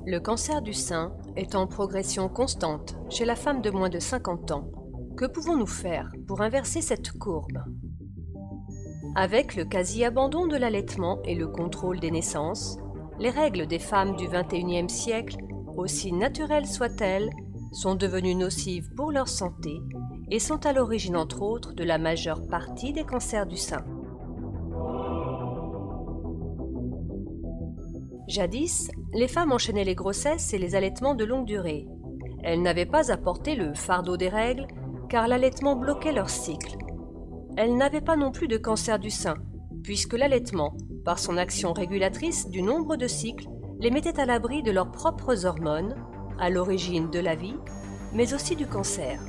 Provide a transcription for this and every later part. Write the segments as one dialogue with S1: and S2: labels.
S1: Le cancer du sein est en progression constante chez la femme de moins de 50 ans. Que pouvons-nous faire pour inverser cette courbe? Avec le quasi-abandon de l'allaitement et le contrôle des naissances, les règles des femmes du XXIe siècle, aussi naturelles soient-elles, sont devenues nocives pour leur santé et sont à l'origine entre autres de la majeure partie des cancers du sein. Jadis, les femmes enchaînaient les grossesses et les allaitements de longue durée. Elles n'avaient pas à porter le fardeau des règles, car l'allaitement bloquait leur cycle. Elles n'avaient pas non plus de cancer du sein, puisque l'allaitement, par son action régulatrice du nombre de cycles, les mettait à l'abri de leurs propres hormones, à l'origine de la vie, mais aussi du cancer.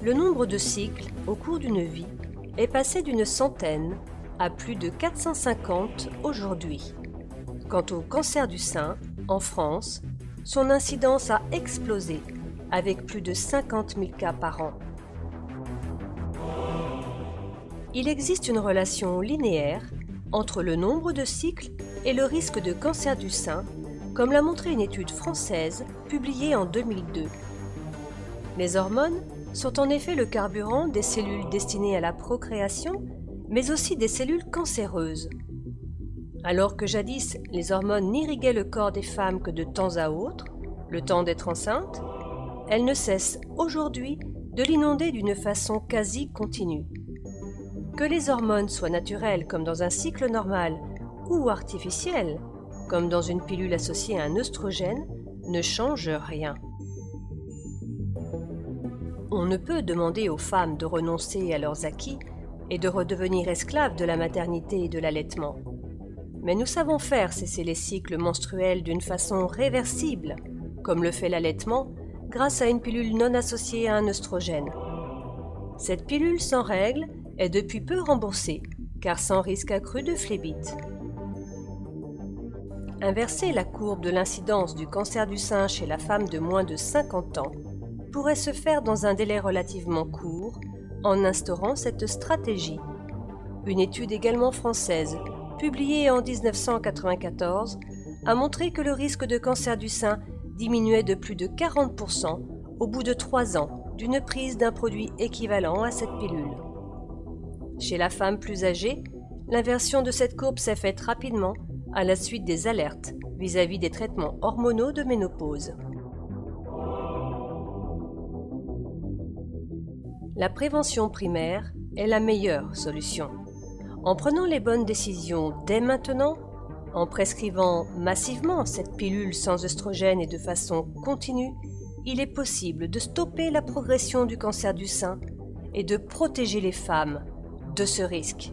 S1: Le nombre de cycles au cours d'une vie est passé d'une centaine à plus de 450 aujourd'hui. Quant au cancer du sein, en France, son incidence a explosé avec plus de 50 000 cas par an. Il existe une relation linéaire entre le nombre de cycles et le risque de cancer du sein, comme l'a montré une étude française publiée en 2002. Les hormones sont en effet le carburant des cellules destinées à la procréation, mais aussi des cellules cancéreuses. Alors que jadis les hormones n'irriguaient le corps des femmes que de temps à autre, le temps d'être enceinte, elles ne cessent aujourd'hui de l'inonder d'une façon quasi continue. Que les hormones soient naturelles comme dans un cycle normal ou artificielles, comme dans une pilule associée à un œstrogène, ne change rien. On ne peut demander aux femmes de renoncer à leurs acquis et de redevenir esclaves de la maternité et de l'allaitement. Mais nous savons faire cesser les cycles menstruels d'une façon réversible, comme le fait l'allaitement, grâce à une pilule non associée à un œstrogène. Cette pilule sans règles est depuis peu remboursée, car sans risque accru de phlébite. Inverser la courbe de l'incidence du cancer du sein chez la femme de moins de 50 ans pourrait se faire dans un délai relativement court, en instaurant cette stratégie. Une étude également française, publiée en 1994, a montré que le risque de cancer du sein diminuait de plus de 40% au bout de 3 ans d'une prise d'un produit équivalent à cette pilule. Chez la femme plus âgée, l'inversion de cette courbe s'est faite rapidement à la suite des alertes vis-à-vis des traitements hormonaux de ménopause. La prévention primaire est la meilleure solution. En prenant les bonnes décisions dès maintenant, en prescrivant massivement cette pilule sans œstrogène et de façon continue, il est possible de stopper la progression du cancer du sein et de protéger les femmes de ce risque